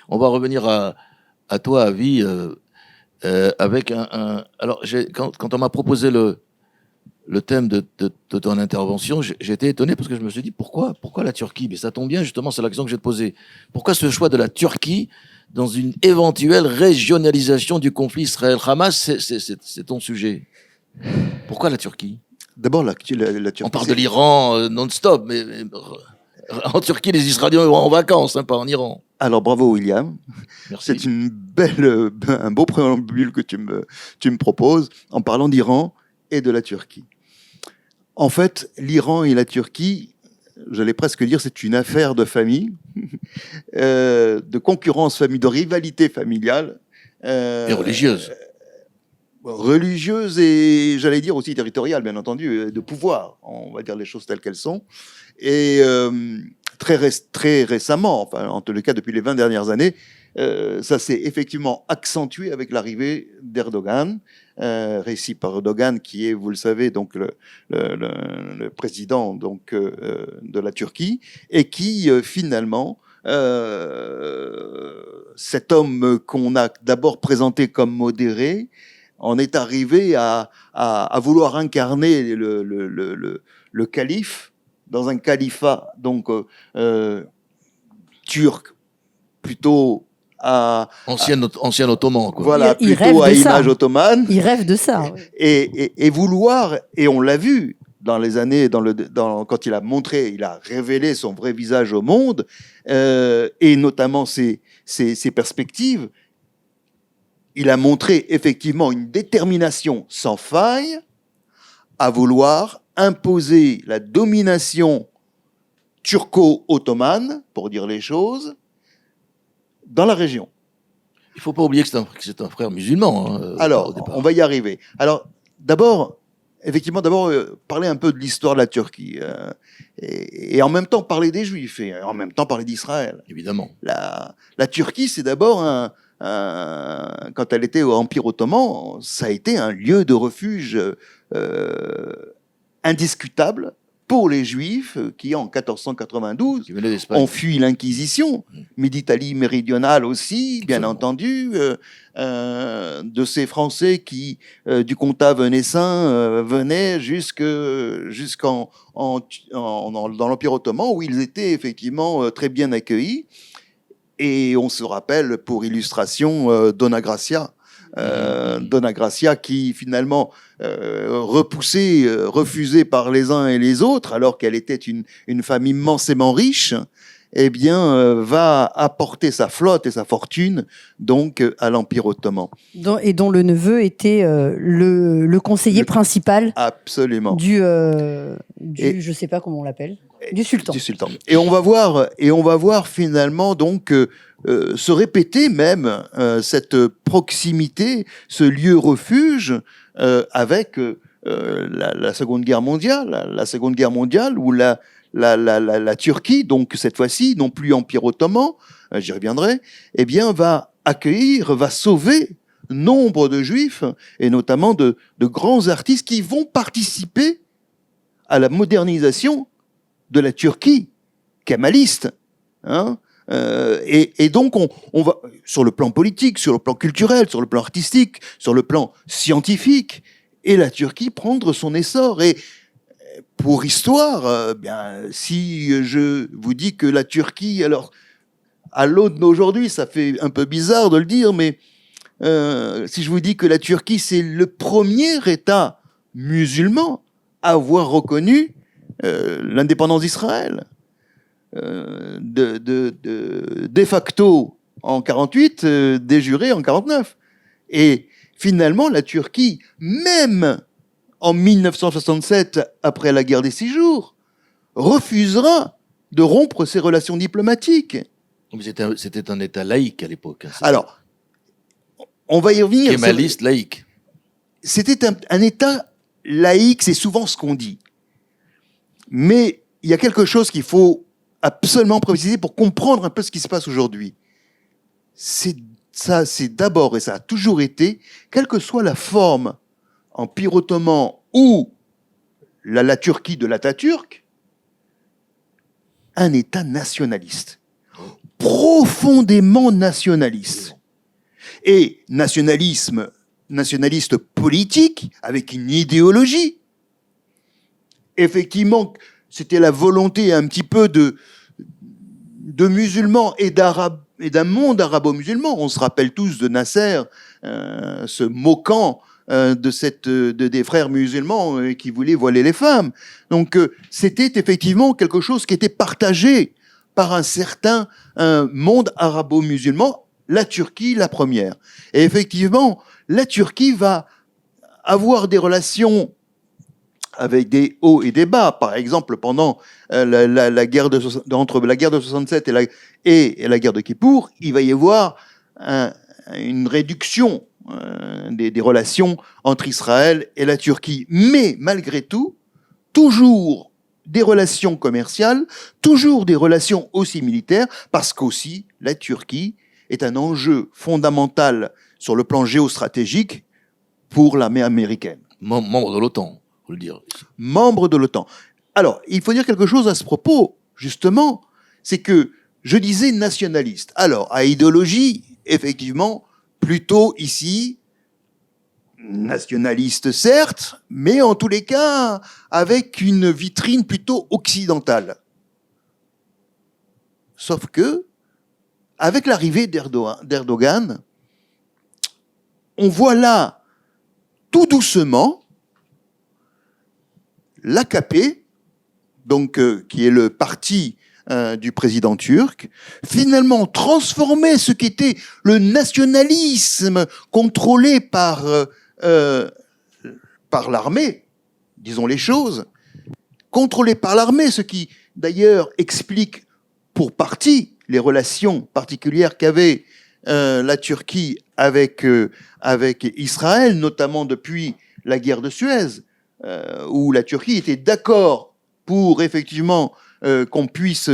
On va revenir à toi, Avi, avec alors, quand on m'a proposé le thème de ton intervention, j'ai été étonné parce que je me suis dit pourquoi la Turquie? Mais ça tombe bien, justement, c'est la question que je vais te poser. Pourquoi ce choix de la Turquie dans une éventuelle régionalisation du conflit Israël-Hamas? C'est ton sujet. Pourquoi la Turquie? D'abord, la Turquie. On parle de l'Iran non-stop, mais en Turquie, les Israéliens vont en vacances, hein, pas en Iran. Alors, bravo, William. Merci. C'est un beau préambule que tu me proposes en parlant d'Iran et de la Turquie. En fait, l'Iran et la Turquie, j'allais presque dire, c'est une affaire de famille, de concurrence familiale, de rivalité familiale. Et religieuse. Religieuse et, j'allais dire, aussi territoriale, bien entendu, de pouvoir, on va dire les choses telles qu'elles sont. Et très récemment, enfin, en tous les cas depuis les 20 dernières années, ça s'est effectivement accentué avec l'arrivée d'Erdogan, Recep Erdogan, qui est, vous le savez, donc le président donc, de la Turquie, et qui finalement, cet homme qu'on a d'abord présenté comme modéré, on est arrivé à vouloir incarner le calife dans un califat donc turc plutôt ancien ottoman, quoi. Voilà, il plutôt à image ça. ottomane. Il rêve de ça. Oui. Et vouloir, et on l'a vu dans les années, quand il a révélé son vrai visage au monde, et notamment ses perspectives. Il a montré effectivement une détermination sans faille à vouloir imposer la domination turco-ottomane, pour dire les choses, dans la région. Il ne faut pas oublier que c'est un frère musulman. Hein, alors, on va y arriver. Alors, d'abord, parler un peu de l'histoire de la Turquie. Et en même temps, parler des Juifs. Et en même temps, parler d'Israël. Évidemment. La Turquie, c'est d'abord quand elle était au Empire ottoman, ça a été un lieu de refuge indiscutable pour les Juifs qui, en 1492, ont fui l'Inquisition, mais d'Italie méridionale aussi, bien entendu, de ces Français qui, du comtat venessin, venaient jusqu'en dans l'Empire ottoman, où ils étaient effectivement très bien accueillis. Et on se rappelle, pour illustration, Dona Gracia. Dona Gracia qui finalement refusée par les uns et les autres, alors qu'elle était une femme immensément riche, eh bien, va apporter sa flotte et sa fortune donc à l'Empire ottoman. Et dont le neveu était le conseiller principal. Absolument. Du je sais pas comment on l'appelle. Du sultan. Et on va voir finalement donc se répéter même cette proximité, ce lieu refuge avec la Seconde Guerre mondiale, où la Turquie, donc cette fois-ci, non plus Empire ottoman, j'y reviendrai, eh bien va sauver nombre de Juifs et notamment de grands artistes qui vont participer à la modernisation de la Turquie kémaliste, hein, et donc on va sur le plan politique, sur le plan culturel, sur le plan artistique, sur le plan scientifique, et la Turquie prendre son essor. Et pour histoire, si je vous dis que la Turquie, alors à l'aune d'aujourd'hui, ça fait un peu bizarre de le dire, mais si je vous dis que la Turquie c'est le premier État musulman à avoir reconnu l'indépendance d'Israël, de facto en 48, de jure en 49. Et finalement, la Turquie, même en 1967, après la guerre des 6 jours, refusera de rompre ses relations diplomatiques. C'était un État laïque à l'époque. Hein, alors, on va y revenir. Kémaliste laïque. C'était un État laïque, c'est souvent ce qu'on dit. Mais il y a quelque chose qu'il faut absolument préciser pour comprendre un peu ce qui se passe aujourd'hui. C'est d'abord, et ça a toujours été, quelle que soit la forme, Empire ottoman ou la Turquie de l'Atatürk, un État nationaliste. profondément nationaliste. Et nationaliste politique, avec une idéologie. Effectivement, c'était la volonté un petit peu de musulmans et d'arabes, et d'un monde arabo-musulman. On se rappelle tous de Nasser, se moquant des frères musulmans qui voulaient voiler les femmes. Donc c'était effectivement quelque chose qui était partagé par un certain monde arabo-musulman, la Turquie la première. Et effectivement, la Turquie va avoir des relations avec des hauts et des bas. Par exemple, pendant la guerre entre la guerre de 67 et la guerre de Kippour, il va y avoir une réduction des relations entre Israël et la Turquie. Mais malgré tout, toujours des relations commerciales, toujours des relations aussi militaires, parce qu'aussi la Turquie est un enjeu fondamental sur le plan géostratégique pour l'armée américaine. Membre de l'OTAN, faut le dire. Membre de l'OTAN. Alors, il faut dire quelque chose à ce propos, justement, c'est que je disais nationaliste. Alors, à idéologie, effectivement, plutôt ici, nationaliste certes, mais en tous les cas, avec une vitrine plutôt occidentale. Sauf que, avec l'arrivée d'Erdogan, on voit là, tout doucement, l'AKP, donc qui est le parti du président turc, finalement transformer ce qui était le nationalisme contrôlé par l'armée, disons les choses, contrôlé par l'armée, ce qui d'ailleurs explique pour partie les relations particulières qu'avait la Turquie avec Israël, notamment depuis la guerre de Suez, où la Turquie était d'accord pour effectivement qu'on puisse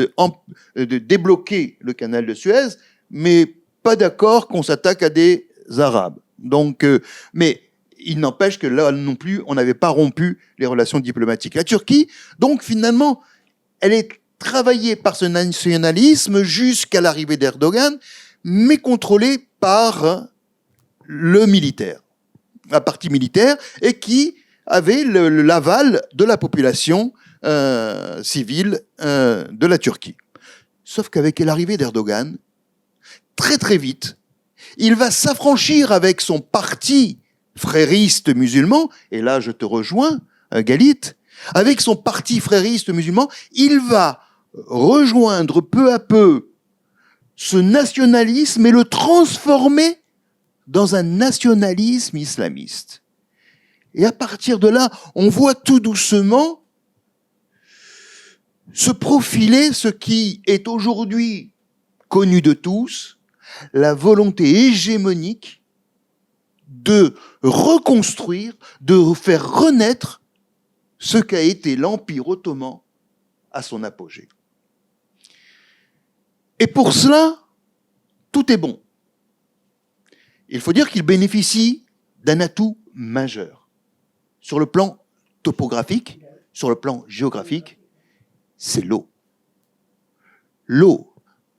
débloquer le canal de Suez, mais pas d'accord qu'on s'attaque à des Arabes. Donc, mais il n'empêche que là non plus, on n'avait pas rompu les relations diplomatiques. La Turquie, donc finalement, elle est travaillée par ce nationalisme jusqu'à l'arrivée d'Erdogan, mais contrôlée par le militaire, la partie militaire, et qui avait l'aval de la population civile de la Turquie. Sauf qu'avec l'arrivée d'Erdogan, très très vite, il va s'affranchir avec son parti frériste musulman, et là je te rejoins, Galit, avec son parti frériste musulman, il va rejoindre peu à peu ce nationalisme et le transformer dans un nationalisme islamiste. Et à partir de là, on voit tout doucement se profiler ce qui est aujourd'hui connu de tous, la volonté hégémonique de reconstruire, de faire renaître ce qu'a été l'Empire ottoman à son apogée. Et pour cela, tout est bon. Il faut dire qu'il bénéficie d'un atout majeur. Sur le plan topographique, sur le plan géographique, c'est l'eau. L'eau,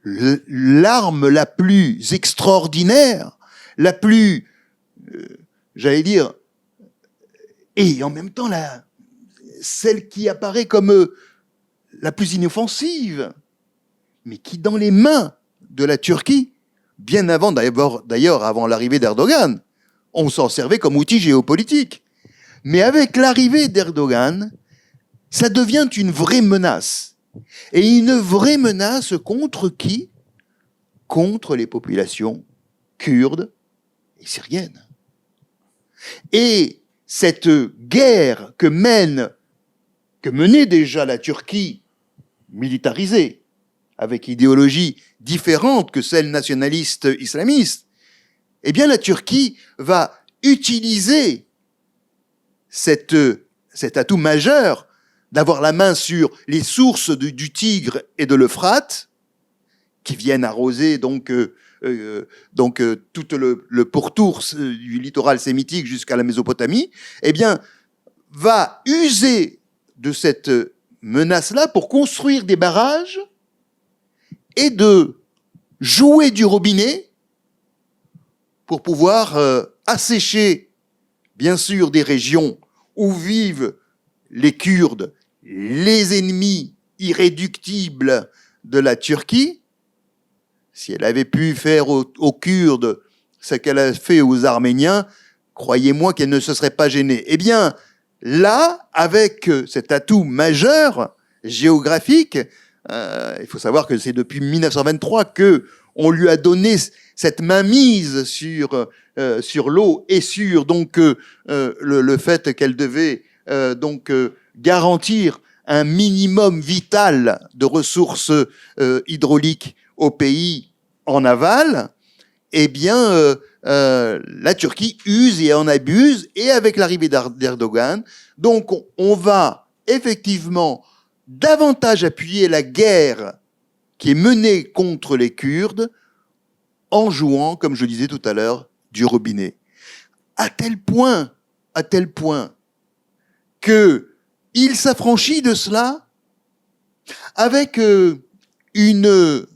l'arme la plus extraordinaire, la plus, j'allais dire, et en même temps celle qui apparaît comme la plus inoffensive, mais qui, dans les mains de la Turquie, bien avant, d'ailleurs, avant l'arrivée d'Erdogan, on s'en servait comme outil géopolitique. Mais avec l'arrivée d'Erdogan, ça devient une vraie menace. Et une vraie menace contre qui ? Contre les populations kurdes et syriennes. Et cette guerre que menait déjà la Turquie militarisée, avec idéologie différente que celle nationaliste islamiste, eh bien la Turquie va utiliser cet atout majeur d'avoir la main sur les sources du Tigre et de l'Euphrate, qui viennent arroser donc tout le pourtour du littoral sémitique jusqu'à la Mésopotamie, eh bien, va user de cette menace-là pour construire des barrages et de jouer du robinet pour pouvoir assécher, bien sûr, des régions où vivent les Kurdes, les ennemis irréductibles de la Turquie. Si elle avait pu faire aux Kurdes ce qu'elle a fait aux Arméniens, croyez-moi qu'elle ne se serait pas gênée. Eh bien, là, avec cet atout majeur géographique, il faut savoir que c'est depuis 1923 que on lui a donné cette mainmise sur l'eau et sur donc le fait qu'elle devait garantir un minimum vital de ressources hydrauliques au pays en aval. Eh bien, la Turquie use et en abuse, et avec l'arrivée d'Erdogan, donc on va effectivement davantage appuyer la guerre qui est menée contre les Kurdes en jouant, comme je disais tout à l'heure, du robinet. À tel point que il s'affranchit de cela avec une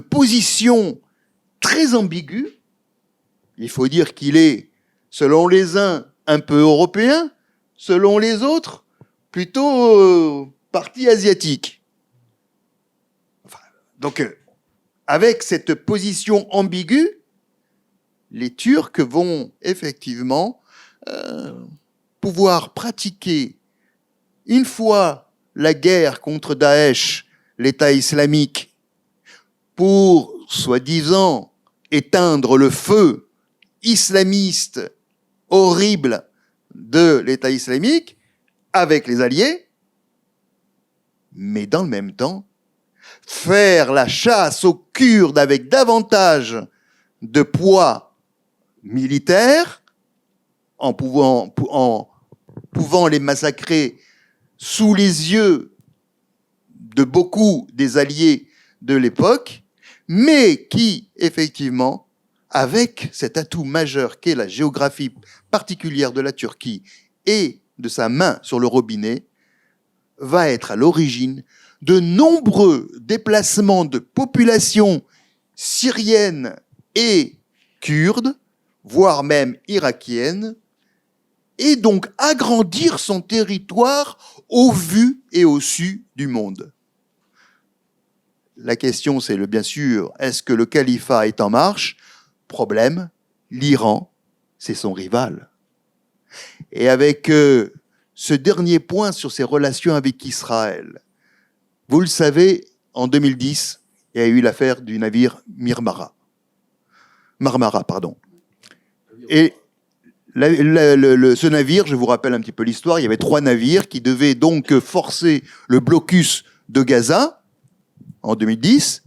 position très ambiguë. Il faut dire qu'il est, selon les uns, un peu européen, selon les autres, plutôt parti asiatique. Enfin, donc, avec cette position ambiguë, les Turcs vont effectivement pouvoir pratiquer, une fois la guerre contre Daesh, l'État islamique, pour, soi-disant, éteindre le feu islamiste horrible de l'État islamique avec les alliés, mais dans le même temps, faire la chasse aux Kurdes avec davantage de poids militaire, en pouvant les massacrer sous les yeux de beaucoup des alliés de l'époque, mais qui, effectivement, avec cet atout majeur qu'est la géographie particulière de la Turquie et de sa main sur le robinet, va être à l'origine de nombreux déplacements de populations syriennes et kurdes, voire même irakiennes, et donc agrandir son territoire au vu et au su du monde. La question, c'est bien sûr, est-ce que le califat est en marche ? Problème, l'Iran, c'est son rival. Et avec ce dernier point sur ses relations avec Israël, vous le savez, en 2010, il y a eu l'affaire du navire Marmara. Et ce navire, je vous rappelle un petit peu l'histoire, il y avait 3 navires qui devaient donc forcer le blocus de Gaza en 2010,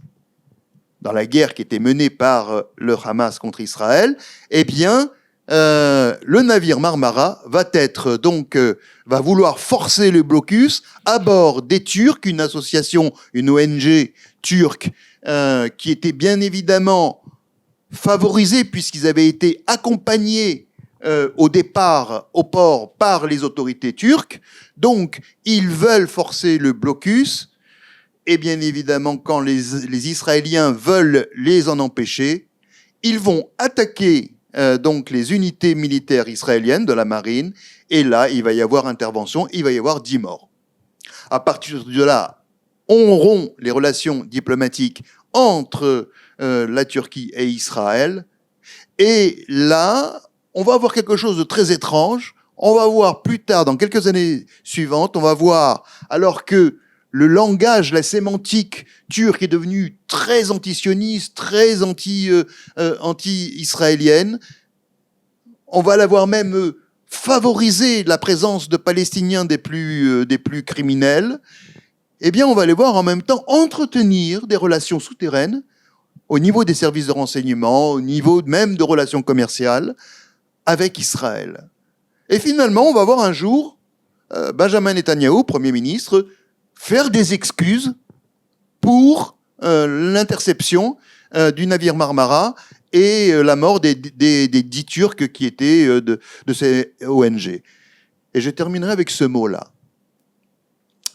dans la guerre qui était menée par le Hamas contre Israël. Eh bien, le navire Marmara va vouloir forcer le blocus à bord des Turcs, une association, une ONG turque, qui était bien évidemment favorisée puisqu'ils avaient été accompagnés au départ au port par les autorités turques. Donc, ils veulent forcer le blocus. Et bien évidemment, quand les Israéliens veulent les en empêcher, ils vont attaquer donc les unités militaires israéliennes de la marine, et là, il va y avoir intervention, il va y avoir 10 morts. À partir de là, on rompt les relations diplomatiques entre la Turquie et Israël, et là, on va avoir quelque chose de très étrange. On va voir plus tard, dans quelques années suivantes, on va voir, alors que le langage, la sémantique turque est devenue très antisioniste, très anti-israélienne. On va la voir même favoriser la présence de Palestiniens des plus criminels. Eh bien, on va les voir en même temps entretenir des relations souterraines au niveau des services de renseignement, au niveau même de relations commerciales avec Israël. Et finalement, on va voir un jour Benjamin Netanyahou, Premier ministre, faire des excuses pour l'interception du navire Marmara et la mort des 10 Turcs qui étaient de ces ONG. Et je terminerai avec ce mot-là,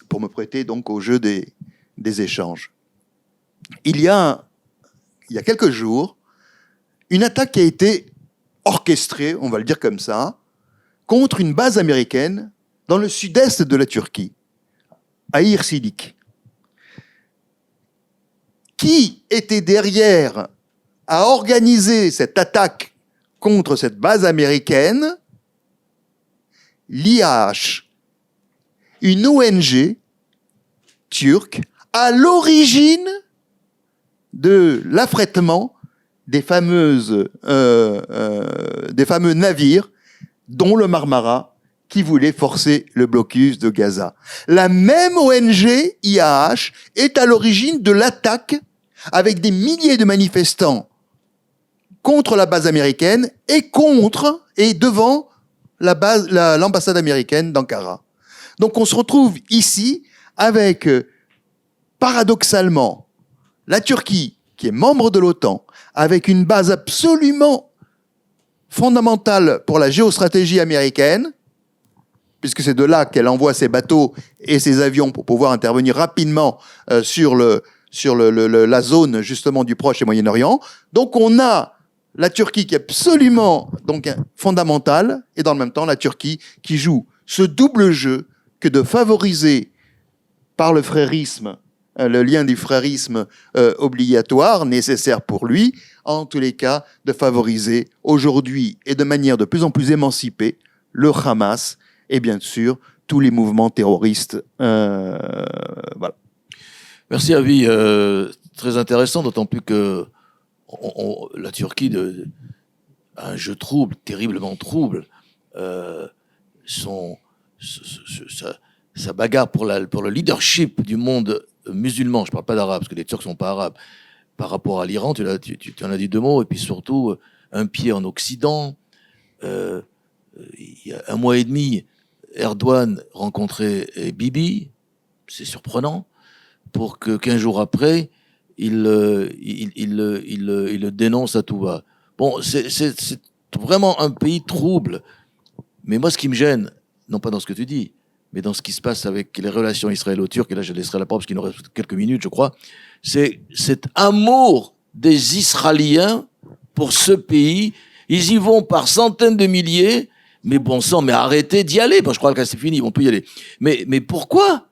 pour me prêter donc au jeu des échanges. Il y a il y a quelques jours, une attaque qui a été orchestrée, on va le dire comme ça, contre une base américaine dans le sud-est de la Turquie, à Irsilik. Qui était derrière à organiser cette attaque contre cette base américaine? L'IAH, une ONG turque à l'origine de l'affrètement des fameux navires, dont le Marmara, qui voulait forcer le blocus de Gaza. La même ONG, IAH, est à l'origine de l'attaque avec des milliers de manifestants contre la base américaine et devant l'ambassade américaine d'Ankara. Donc on se retrouve ici avec, paradoxalement, la Turquie, qui est membre de l'OTAN, avec une base absolument fondamentale pour la géostratégie américaine, puisque c'est de là qu'elle envoie ses bateaux et ses avions pour pouvoir intervenir rapidement sur la zone justement du Proche et Moyen-Orient. Donc on a la Turquie qui est absolument donc fondamentale, et dans le même temps la Turquie qui joue ce double jeu que de favoriser par le frérisme, le lien du frérisme obligatoire, nécessaire pour lui, en tous les cas de favoriser aujourd'hui et de manière de plus en plus émancipée le Hamas et bien sûr tous les mouvements terroristes. Voilà. Merci Avi, très intéressant, d'autant plus que la Turquie a un jeu trouble, terriblement trouble. Sa bagarre pour le leadership du monde musulman, je ne parle pas d'arabe, parce que les Turcs ne sont pas arabes, par rapport à l'Iran, tu en as dit deux mots, et puis surtout, un pied en Occident. Il y a un mois et demi, Erdogan rencontrait Bibi, c'est surprenant, pour que 15 jours après, il le dénonce à tout va. Bon, c'est vraiment un pays trouble. Mais moi, ce qui me gêne, non pas dans ce que tu dis, mais dans ce qui se passe avec les relations israélo-turques, et là je laisserai la parole parce qu'il nous reste quelques minutes, je crois, c'est cet amour des Israéliens pour ce pays. Ils y vont par centaines de milliers, mais bon sang, mais arrêtez d'y aller. Bon, je crois que c'est fini, ils vont plus y aller. Mais pourquoi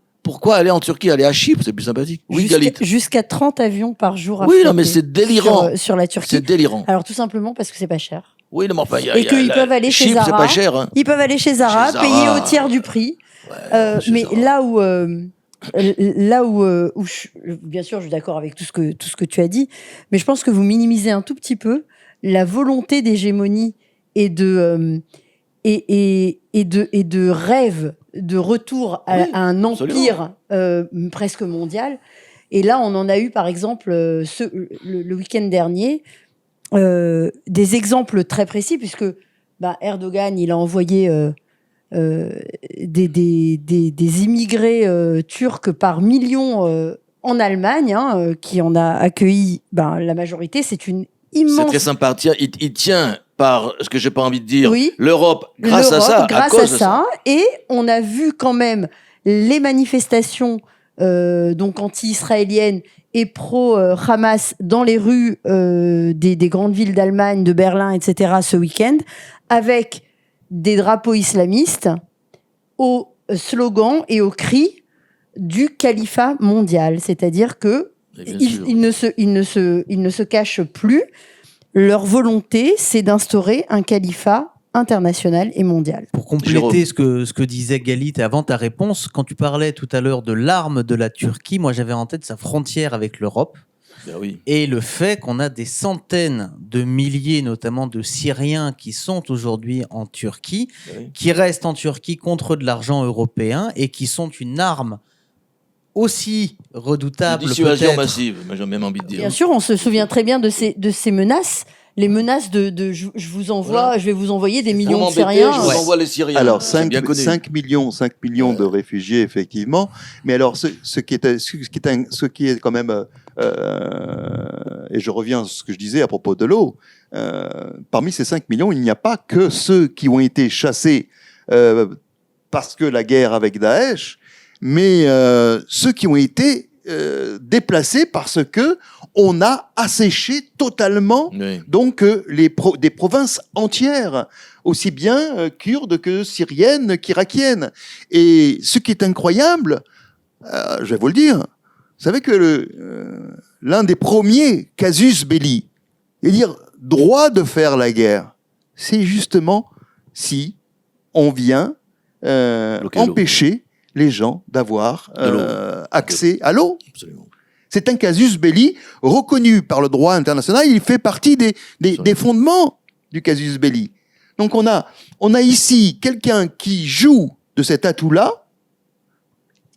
aller en Turquie, aller à Chypre, c'est plus sympathique. Oui, Galit. Jusqu'à 30 avions par jour. Oui, non, mais c'est délirant. Sur la Turquie. C'est délirant. Alors tout simplement parce que c'est pas cher. Oui, non, mais enfin, et qu'ils peuvent aller chez Chypre, Zara. C'est pas cher. Hein. Ils peuvent aller chez Zara, payer au tiers du prix. Ouais, mais Zara. Là où bien sûr, je suis d'accord avec tout ce que tu as dit, mais je pense que vous minimisez un tout petit peu la volonté d'hégémonie et de rêve de retour à un empire presque mondial. Et là, on en a eu, par exemple, le week-end dernier, des exemples très précis, puisque Erdogan, il a envoyé des immigrés turcs par millions en Allemagne, qui en a accueilli la majorité. C'est une immense... C'est très sympa. Il tient par ce que j'ai pas envie de dire, l'Europe, grâce à ça, grâce à ça. Et on a vu quand même les manifestations donc anti-israéliennes et pro-Hamas dans les rues des grandes villes d'Allemagne, de Berlin, etc. ce week-end, avec des drapeaux islamistes aux slogans et aux cris du califat mondial. C'est-à-dire que ils ne se cachent plus. Leur volonté, c'est d'instaurer un califat international et mondial. Pour compléter ce que disait Galit avant ta réponse, quand tu parlais tout à l'heure de l'arme de la Turquie, moi j'avais en tête sa frontière avec l'Europe. Oui. Et le fait qu'on a des centaines de milliers, notamment de Syriens, qui sont aujourd'hui en Turquie, qui restent en Turquie contre de l'argent européen et qui sont une arme aussi redoutable. Une dissuasion massive, j'ai même envie de dire. Bien sûr, on se souvient très bien de ces menaces. Les menaces je vais vous envoyer des millions de Syriens. Je vous envoie les Syriens. Alors, 5 millions de réfugiés, effectivement. Mais alors, ce qui est quand même, et je reviens à ce que je disais à propos de l'eau, parmi ces 5 millions, il n'y a pas que ceux qui ont été chassés parce que la guerre avec Daesh, mais ceux qui ont été déplacé parce que on a asséché totalement Oui. donc des provinces entières, aussi bien kurdes que syriennes qu'irakiennes. Et ce qui est incroyable, je vais vous le dire, vous savez que l'un des premiers casus belli, c'est-à-dire droit de faire la guerre, c'est justement si on vient empêcher les gens d'avoir accès à l'eau. Absolument. C'est un casus belli reconnu par le droit international. Il fait partie des fondements du casus belli. Donc on a ici quelqu'un qui joue de cet atout-là,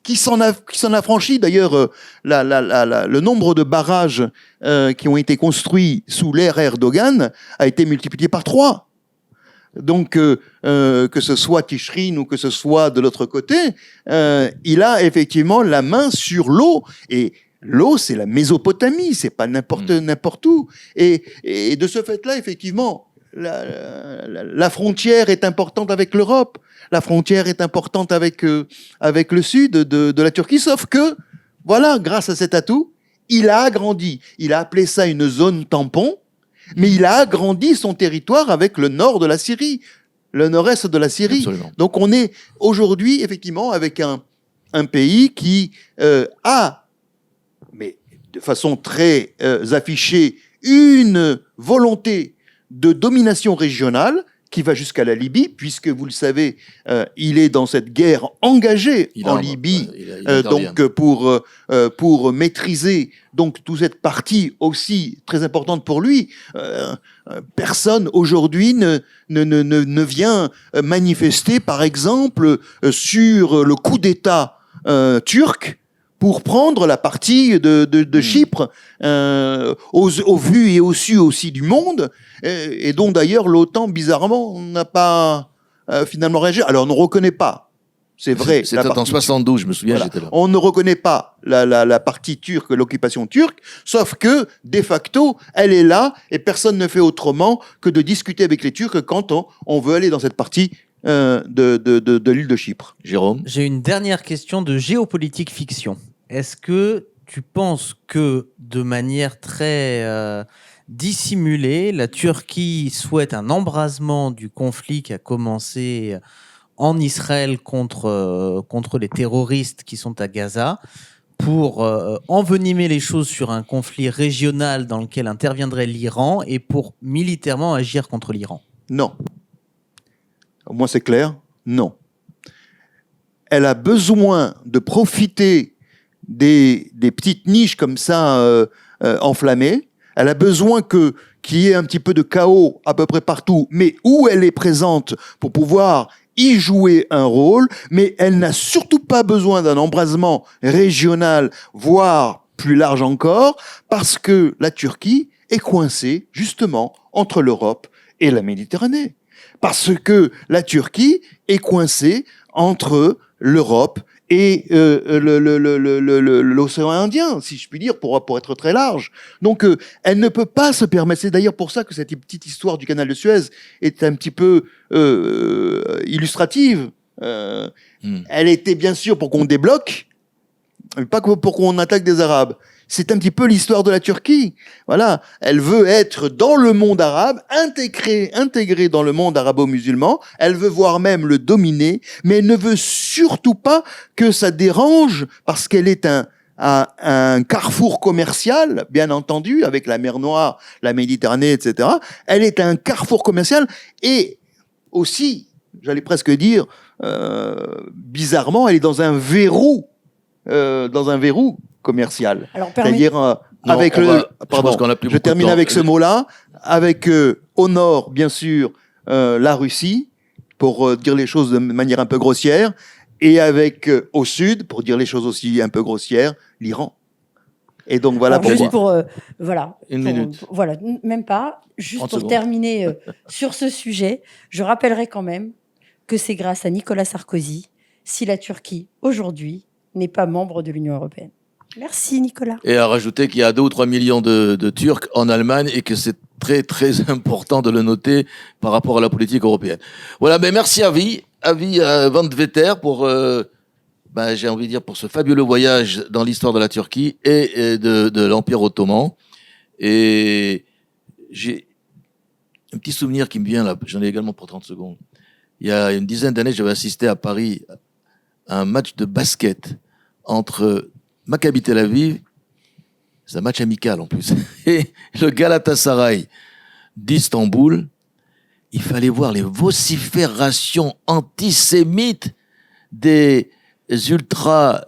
qui s'en affranchit. D'ailleurs, le nombre de barrages qui ont été construits sous l'ère Erdogan a été multiplié par 3. Donc, que ce soit Tishrin ou que ce soit de l'autre côté, il a effectivement la main sur l'eau. Et l'eau, c'est la Mésopotamie, c'est pas n'importe où. Et de ce fait-là, effectivement, la frontière est importante avec l'Europe. La frontière est importante avec le sud de la Turquie. Sauf que, voilà, grâce à cet atout, il a agrandi. Il a appelé ça une zone tampon. Mais il a agrandi son territoire avec le nord de la Syrie, le nord-est de la Syrie. Absolument. Donc on est aujourd'hui effectivement avec un pays qui a, mais de façon très affichée, une volonté de domination régionale qui va jusqu'à la Libye, puisque vous le savez, il est dans cette guerre engagée en Libye, donc pour maîtriser donc toute cette partie aussi très importante pour lui. Personne aujourd'hui ne vient manifester, par exemple, sur le coup d'État turc pour prendre la partie de Chypre, au vu et au su aussi du monde, et dont d'ailleurs l'OTAN, bizarrement, n'a pas finalement réagi. Alors on ne reconnaît pas, c'est vrai. C'était en 72, je me souviens, voilà. j'étais là. On ne reconnaît pas la partie turque, l'occupation turque, sauf que, de facto, elle est là, et personne ne fait autrement que de discuter avec les Turcs quand on veut aller dans cette partie de l'île de Chypre. Jérôme? J'ai une dernière question de géopolitique fiction. Est-ce que tu penses que, de manière très dissimulée, la Turquie souhaite un embrasement du conflit qui a commencé en Israël contre les terroristes qui sont à Gaza pour envenimer les choses sur un conflit régional dans lequel interviendrait l'Iran et pour militairement agir contre l'Iran? Non. Au moins c'est clair, non. Elle a besoin de profiter des petites niches comme ça enflammées. Elle a besoin qu'il y ait un petit peu de chaos à peu près partout, mais où elle est présente pour pouvoir y jouer un rôle. Mais elle n'a surtout pas besoin d'un embrasement régional, voire plus large encore, parce que la Turquie est coincée justement entre l'Europe et la Méditerranée. Parce que la Turquie est coincée entre l'Europe et l'océan Indien, si je puis dire, pour être très large. Donc, elle ne peut pas se permettre. C'est d'ailleurs pour ça que cette petite histoire du canal de Suez est un petit peu illustrative. Elle était bien sûr pour qu'on débloque, mais pas pour qu'on attaque des Arabes. C'est un petit peu l'histoire de la Turquie. Voilà. Elle veut être dans le monde arabe, intégrée dans le monde arabo-musulman. Elle veut voir même le dominer, mais elle ne veut surtout pas que ça dérange parce qu'elle est un carrefour commercial, bien entendu, avec la mer Noire, la Méditerranée, etc. Elle est un carrefour commercial et aussi, j'allais presque dire, bizarrement, elle est dans un verrou commercial. C'est-à-dire avec je termine avec ce mot-là, avec au nord, bien sûr, la Russie, pour dire les choses de manière un peu grossière, et avec au sud, pour dire les choses aussi un peu grossières, l'Iran. Et donc voilà Une minute. Voilà, même pas. Juste pour terminer sur ce sujet, je rappellerai quand même que c'est grâce à Nicolas Sarkozy si la Turquie, aujourd'hui, n'est pas membre de l'Union européenne. Merci Nicolas. Et à rajouter qu'il y a 2 ou 3 millions de Turcs en Allemagne et que c'est très très important de le noter par rapport à la politique européenne. Voilà, mais merci Avi Van Vetter pour j'ai envie de dire, pour ce fabuleux voyage dans l'histoire de la Turquie et de l'Empire ottoman. Et j'ai un petit souvenir qui me vient là, j'en ai également pour 30 secondes. Il y a une dizaine d'années, j'avais assisté à Paris à un match de basket entre Maccabi Tel Aviv, c'est un match amical en plus, et le Galatasaray d'Istanbul. Il fallait voir les vociférations antisémites des ultras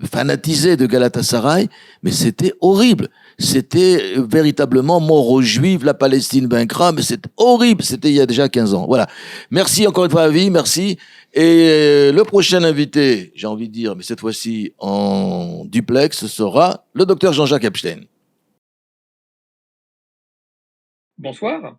fanatisés de Galatasaray, mais c'était horrible. C'était véritablement mort aux Juifs, la Palestine vaincra, mais c'est horrible. C'était il y a déjà 15 ans. Voilà. Merci encore une fois, Avi, merci. Et le prochain invité, j'ai envie de dire, mais cette fois-ci en duplex, sera le docteur Jean-Jacques Epstein. Bonsoir.